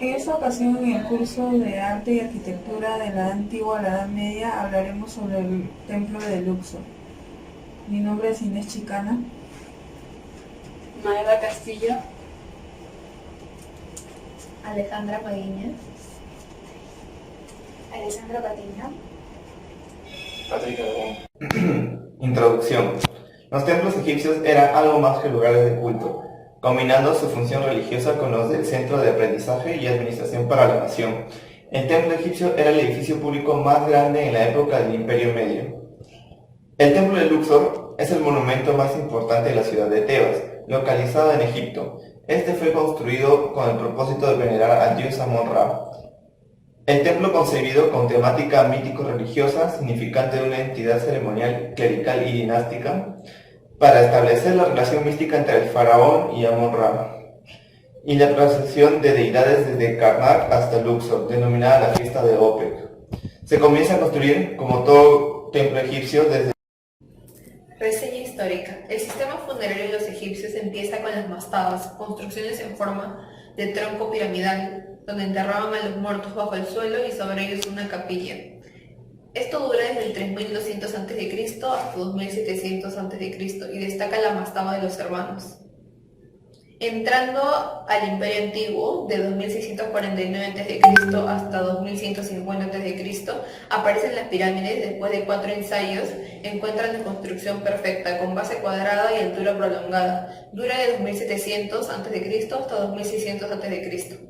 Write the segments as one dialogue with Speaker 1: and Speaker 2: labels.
Speaker 1: En esta ocasión, en el curso de Arte y Arquitectura de la Antigua a la Edad Media, hablaremos sobre el Templo de Luxor. Mi nombre es Inés Chicana.
Speaker 2: Maeva Castillo.
Speaker 3: Alejandra Maguiña. Alessandra Patiño.
Speaker 4: Patrick Aragón. Introducción. Los templos egipcios eran algo más que lugares de culto, combinando su función religiosa con los del centro de aprendizaje y administración para la nación. El templo egipcio era el edificio público más grande en la época del Imperio Medio. El templo de Luxor es el monumento más importante de la ciudad de Tebas, localizado en Egipto. Este fue construido con el propósito de venerar al dios Amón-Ra. El templo concebido con temática mítico-religiosa, significante de una entidad ceremonial, clerical y dinástica, para establecer la relación mística entre el faraón y Amón-Ra, y la procesión de deidades desde Karnak hasta Luxor, denominada la fiesta de Opet. Se comienza a construir, como todo templo egipcio, desde...
Speaker 3: Reseña histórica. El sistema funerario de los egipcios empieza con las mastabas, construcciones en forma de tronco piramidal, donde enterraban a los muertos bajo el suelo y sobre ellos una capilla. Esto dura desde el 3200 a.C. hasta 2700 a.C. y destaca la mastaba de los hermanos. Entrando al Imperio Antiguo, de 2649 a.C. hasta 2150 a.C., aparecen las pirámides. Después de 4 ensayos, encuentran la construcción perfecta, con base cuadrada y altura prolongada. Dura de 2700 a.C. hasta 2600 a.C.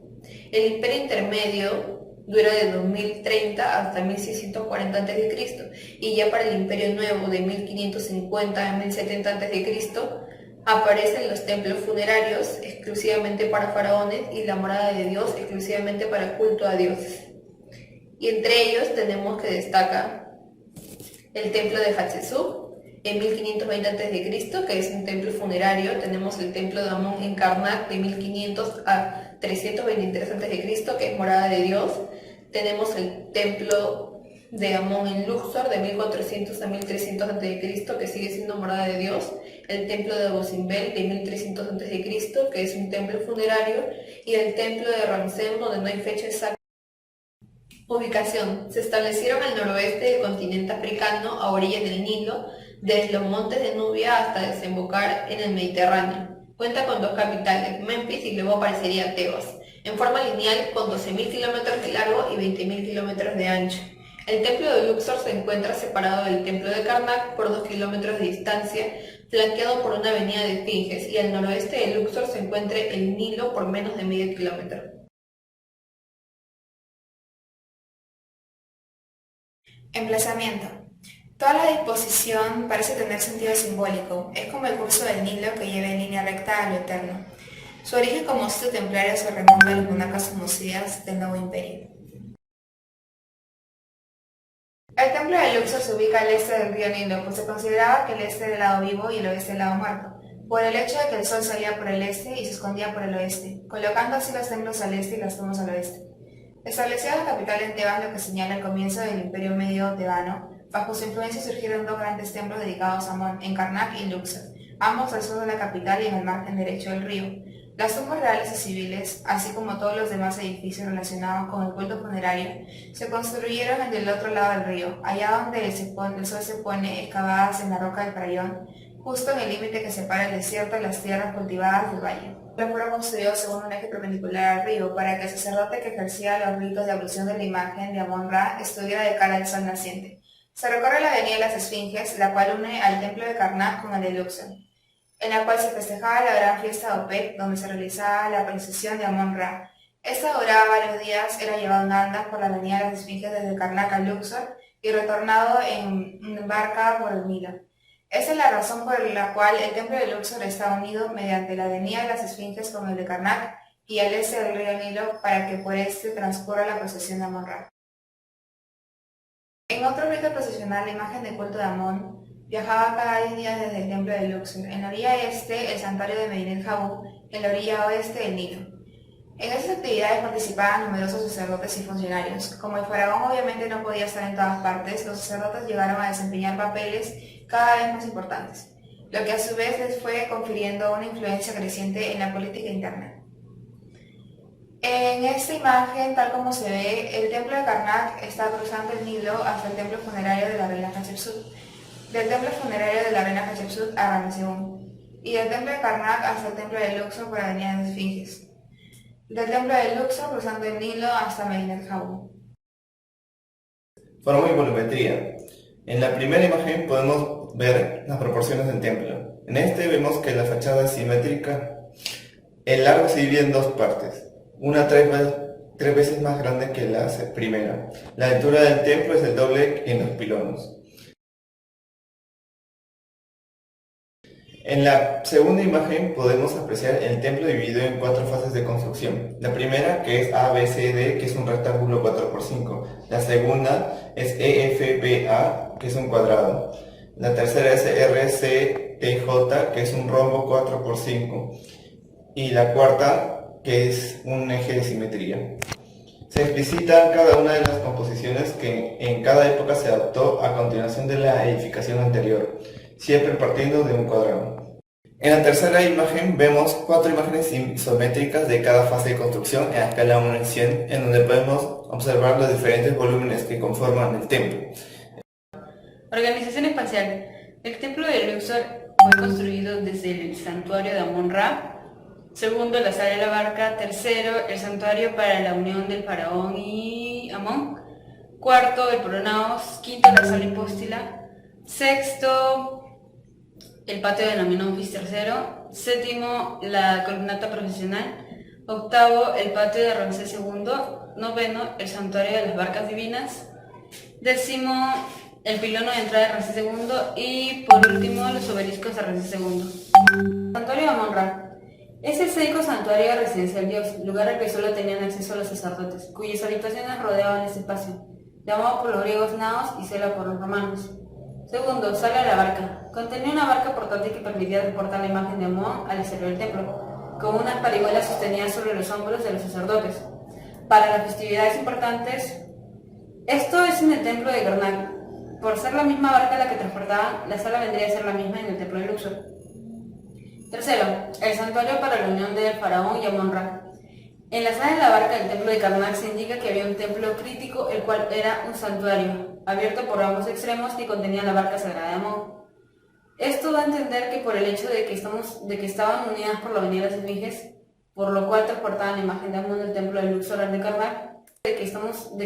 Speaker 3: El Imperio Intermedio dura de 2030 hasta 1640 a.C. y ya para el Imperio Nuevo, de 1550 a 1070 a.C., aparecen los templos funerarios exclusivamente para faraones y la morada de Dios exclusivamente para culto a dioses. Y entre ellos tenemos que destaca el templo de Hatshepsut en 1520 a.C., que es un templo funerario. Tenemos el templo de Amón en Karnak de 1500 a 323 a.C., que es morada de Dios. Tenemos el templo de Amón en Luxor de 1400 a 1300 a.C., que sigue siendo morada de Dios. El templo de Abu Simbel de 1300 a.C., que es un templo funerario, y el templo de Ramsés, donde no hay fecha exacta. Ubicación. Se establecieron al noroeste del continente africano, a orillas del Nilo, desde los montes de Nubia hasta desembocar en el Mediterráneo. Cuenta con 2 capitales, Memphis y luego aparecería Tebas, en forma lineal con 12.000 kilómetros de largo y 20.000 kilómetros de ancho. El templo de Luxor se encuentra separado del templo de Karnak por 2 kilómetros de distancia, flanqueado por una avenida de esfinges, y al noroeste de Luxor se encuentra el Nilo por menos de medio kilómetro.
Speaker 5: Emplazamiento. Toda la disposición parece tener sentido simbólico. Es como el curso del Nilo que lleva en línea recta a lo eterno. Su origen como sitio templario se remonta a los monarcas homocidas del Nuevo Imperio. El templo de Luxor se ubica al este del río Nilo, pues se consideraba que el este era el lado vivo y el oeste el lado muerto, por el hecho de que el sol salía por el este y se escondía por el oeste, colocando así los templos al este y las tumbas al oeste. Establecida la capital en Tebas, lo que señala el comienzo del Imperio Medio tebano, bajo su influencia surgieron 2 grandes templos dedicados a Amón, en Karnak y Luxor, ambos al sur de la capital y en el margen derecho del río. Las tumbas reales y civiles, así como todos los demás edificios relacionados con el culto funerario, se construyeron en el otro lado del río, allá donde el sol se pone, excavadas en la roca del Crayón, justo en el límite que separa el desierto de las tierras cultivadas del valle. Fueron construidos según un eje perpendicular al río, para que el sacerdote que ejercía los ritos de ablución de la imagen de Amón-Ra estuviera de cara al sol naciente. Se recorre la avenida de las Esfinges, la cual une al templo de Karnak con el de Luxor, en la cual se festejaba la gran fiesta de Opet, donde se realizaba la procesión de Amón-Ra. Esta duraba varios días, era llevado en andas por la avenida de las Esfinges desde Karnak a Luxor y retornado en barca por el Nilo. Esa es la razón por la cual el templo de Luxor está unido mediante la avenida de las Esfinges con el de Karnak y al este del río Nilo, para que por este transcurra la procesión de Amón-Ra. En otro rito procesional, la imagen de culto de Amón viajaba cada 10 días desde el templo de Luxor. En la orilla este, el santuario de Medinet Habu, en la orilla oeste, el Nilo. En estas actividades participaban numerosos sacerdotes y funcionarios. Como el faraón obviamente no podía estar en todas partes, los sacerdotes llegaron a desempeñar papeles cada vez más importantes, lo que a su vez les fue confiriendo una influencia creciente en la política interna. En esta imagen, tal como se ve, el templo de Karnak está cruzando el Nilo hasta el templo funerario de la reina Hatshepsut, del templo funerario de la reina Hatshepsut a Ramsés II, y del templo de Karnak hasta el templo de Luxor por la avenida de Esfinges, del templo de Luxor cruzando el Nilo hasta Medinet Habu.
Speaker 4: Forma y volumetría. En la primera imagen podemos ver las proporciones del templo. En este vemos que la fachada es simétrica. El largo se divide en dos partes, una tres veces más grande que la primera. La altura del templo es el doble en los pilones. En la segunda imagen podemos apreciar el templo dividido en 4 fases de construcción. La primera, que es ABCD, que es un rectángulo 4×5. La segunda es EFBA, que es un cuadrado. La tercera es RCTJ, que es un rombo 4×5. Y la cuarta, que es un eje de simetría. Se explicitan cada una de las composiciones que en cada época se adoptó a continuación de la edificación anterior, siempre partiendo de un cuadrado. En la tercera imagen vemos 4 imágenes isométricas de cada fase de construcción en la escala 1 en 100, en donde podemos observar los diferentes volúmenes que conforman el templo.
Speaker 2: Organización espacial. El templo de Luxor fue construido desde el santuario de Amón-Ra. Segundo, la sala de la barca. Tercero, el santuario para la unión del faraón y Amón. Cuarto, el Pronaos. Quinto, la sala hipóstila. Sexto, el patio de la Menofis. Tercero. Séptimo, la columnata profesional. Octavo, el patio de Ramsés II. Noveno, el santuario de las barcas divinas. Décimo, el pilono de entrada de Ramsés II. Y por último, los obeliscos de Ramsés II. Santuario de Amón-Ra. Es el seico santuario de residencia del dios, lugar al que solo tenían acceso los sacerdotes, cuyas habitaciones rodeaban este espacio, llamado por los griegos naos y cela por los romanos. Segundo, sala de la barca. Contenía una barca portátil que permitía transportar la imagen de Amón al exterior del templo, con unas parihuelas sostenidas sobre los hombros de los sacerdotes. Para las festividades importantes, esto es en el templo de Karnak. Por ser la misma barca la que transportaban, la sala vendría a ser la misma en el templo de Luxor. Tercero, el santuario para la unión del faraón y Amón-Ra. En la sala de la barca del templo de Karnak se indica que había un templo crítico, el cual era un santuario, abierto por ambos extremos que contenía la barca sagrada de Amón. Esto da a entender que por el hecho de que estaban unidas por la avenida de las Esfinges, por lo cual transportaban la imagen de Amón del templo de Luxor al de Karnak, de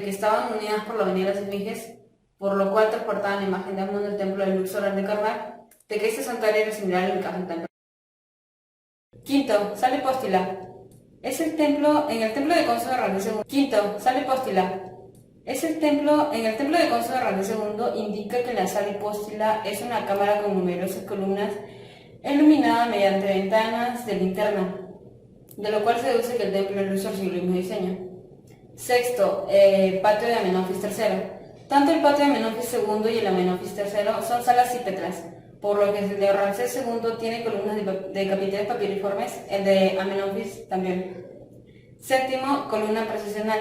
Speaker 2: que estaban unidas por la avenida de las Esfinges, por lo cual transportaban la imagen de Amón del templo de Luxor al de Karnak, de que este santuario era similar al del templo. Quinto, sala hipóstila. Es el templo en el templo de Conso de Ramsés II. Quinto, sala hipóstila. Es el templo en el templo de Conso de Ramsés II indica que la sala hipóstila es una cámara con numerosas columnas iluminada mediante ventanas de linterna, de lo cual se deduce que el templo de Luxor siguió el mismo diseño. Sexto, patio de Amenofis III. Tanto el patio de Amenofis II y el Amenofis III son salas cípetras, por lo que el de Ramsés II tiene columnas de capiteles papiriformes, el de Amenofis también. Séptimo, columna procesional.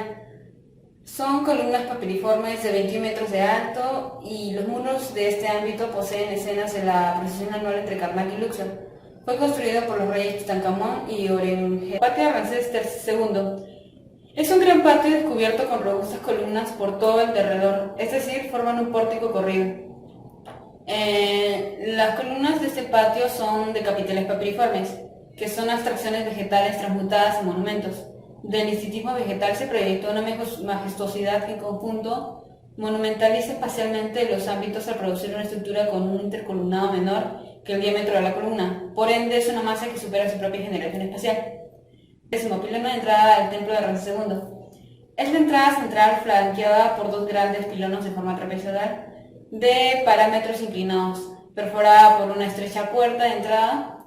Speaker 2: Son columnas papiriformes de 21 metros de alto y los muros de este ámbito poseen escenas de la procesión anual entre Karnak y Luxor. Fue construido por los reyes Tutankamón y Horemheb. Patio de Ramsés II. Es un gran patio descubierto con robustas columnas por todo el derredor, es decir, forman un pórtico corrido. Las columnas de este patio son de capiteles papiriformes, que son abstracciones vegetales transmutadas en monumentos. Del institutismo vegetal se proyectó una majestuosidad que en conjunto monumentaliza espacialmente los ámbitos al producir una estructura con un intercolumnado menor que el diámetro de la columna. Por ende, es una masa que supera su propia generación espacial. Décimo, pilono de entrada al templo de Ramsés II. Es la entrada central flanqueada por dos grandes pilonos de forma trapezoidal de parámetros inclinados, perforada por una estrecha puerta de entrada.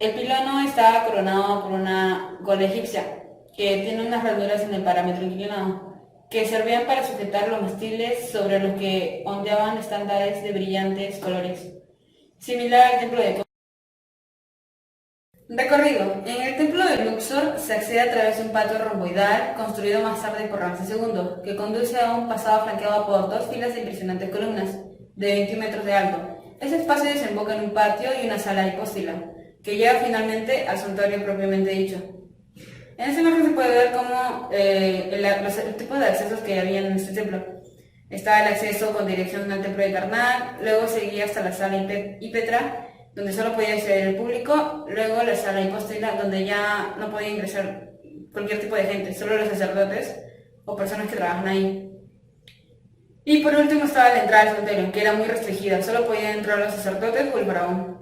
Speaker 2: El pilono está coronado por una gola egipcia, que tiene unas randuras en el parámetro inclinado, que servían para sujetar los mástiles sobre los que ondeaban estándares de brillantes colores, similar al templo de Recorrido. En el templo de Luxor se accede a través de un patio romboidal construido más tarde por Ramsés II, que conduce a un pasado flanqueado por dos filas de impresionantes columnas, de 21 metros de alto. Ese espacio desemboca en un patio y una sala hipóstila, que lleva finalmente al santuario propiamente dicho. En esta imagen se puede ver cómo el tipo de accesos que había en este templo. Estaba el acceso con dirección al templo de Karnak, luego seguía hasta la sala Hipetra, donde solo podía acceder el público, luego la sala Hipóstila, donde ya no podía ingresar cualquier tipo de gente, solo los sacerdotes o personas que trabajan ahí. Y por último estaba la entrada al santuario, que era muy restringida, solo podían entrar los sacerdotes o el faraón.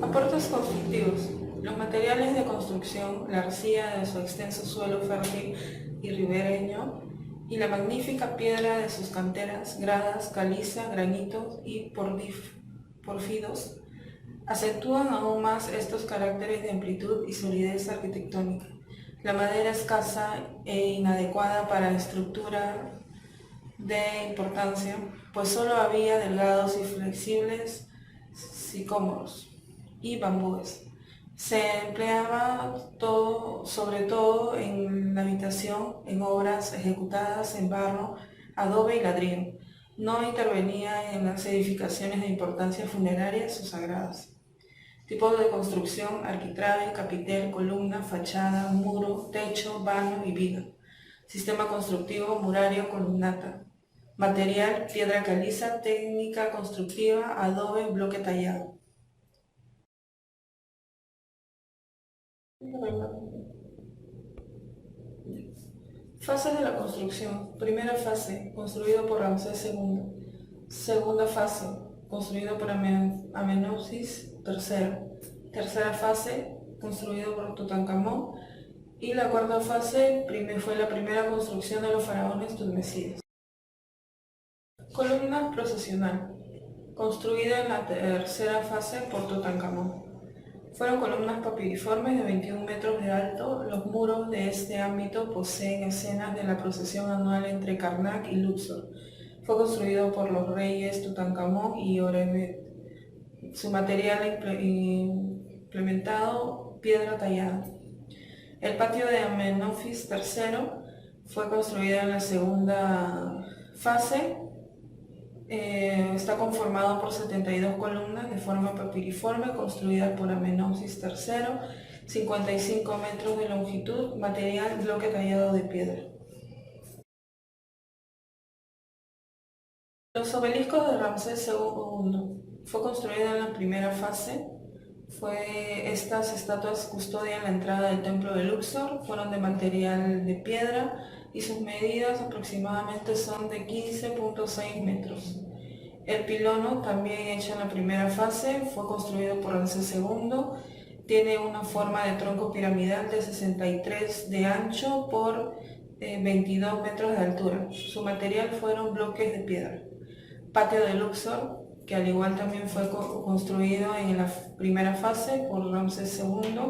Speaker 1: Aportes constructivos. Los materiales de construcción, la arcilla de su extenso suelo fértil y ribereño, y la magnífica piedra de sus canteras, gradas, caliza, granitos y pórfidos, acentúan aún más estos caracteres de amplitud y solidez arquitectónica. La madera escasa e inadecuada para estructura de importancia, pues solo había delgados y flexibles sicómoros y bambúes. Se empleaba sobre todo en la habitación, en obras ejecutadas en barro, adobe y ladrillo. No intervenía en las edificaciones de importancia funerarias o sagradas. Tipos de construcción: arquitrabe, capitel, columna, fachada, muro, techo, vano y viga. Sistema constructivo: murario, columnata. Material: piedra caliza. Técnica constructiva: adobe, bloque tallado. Fases de la construcción. Primera fase, construido por Ramsés II. Segunda fase, construido por Amenofis III. Tercera fase, construido por Tutankamón. Y la cuarta fase fue la primera construcción de los faraones Tutmesíes. Columna procesional, construida en la tercera fase por Tutankamón. Fueron columnas papiriformes de 21 metros de alto. Los muros de este ámbito poseen escenas de la procesión anual entre Karnak y Luxor. Fue construido por los reyes Tutankamón y Horemheb. Su material implementado: piedra tallada. El patio de Amenofis III fue construido en la segunda fase. Está conformado por 72 columnas de forma papiriforme construidas por Amenofis III, 55 metros de longitud, material bloque tallado de piedra. Los obeliscos de Ramsés II fue construido en la primera fase. Estas estatuas custodian la entrada del templo de Luxor, fueron de material de piedra y sus medidas aproximadamente son de 15.6 metros. El pilono, también hecho en la primera fase, fue construido por Ramsés II. Tiene una forma de tronco piramidal de 63 de ancho por 22 metros de altura. Su material fueron bloques de piedra. Patio de Luxor, que al igual también fue construido en la primera fase por Ramsés II,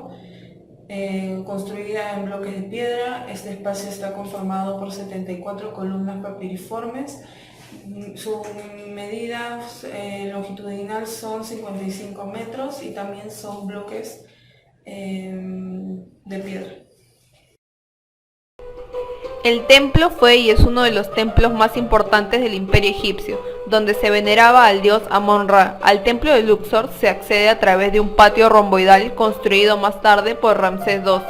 Speaker 1: construida en bloques de piedra. Este espacio está conformado por 74 columnas papiriformes. Su medida longitudinal son 55 metros y también son bloques de piedra.
Speaker 3: El templo fue y es uno de los templos más importantes del Imperio egipcio, donde se veneraba al dios Amón-Ra. Al templo de Luxor se accede a través de un patio romboidal construido más tarde por Ramsés II,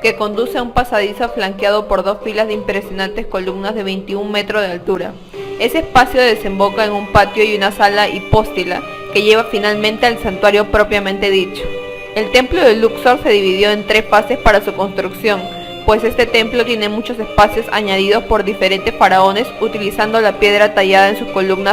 Speaker 3: que conduce a un pasadizo flanqueado por dos filas de impresionantes columnas de 21 metros de altura. Ese espacio desemboca en un patio y una sala hipóstila, que lleva finalmente al santuario propiamente dicho. El templo de Luxor se dividió en 3 fases para su construcción, pues este templo tiene muchos espacios añadidos por diferentes faraones utilizando la piedra tallada en sus columnas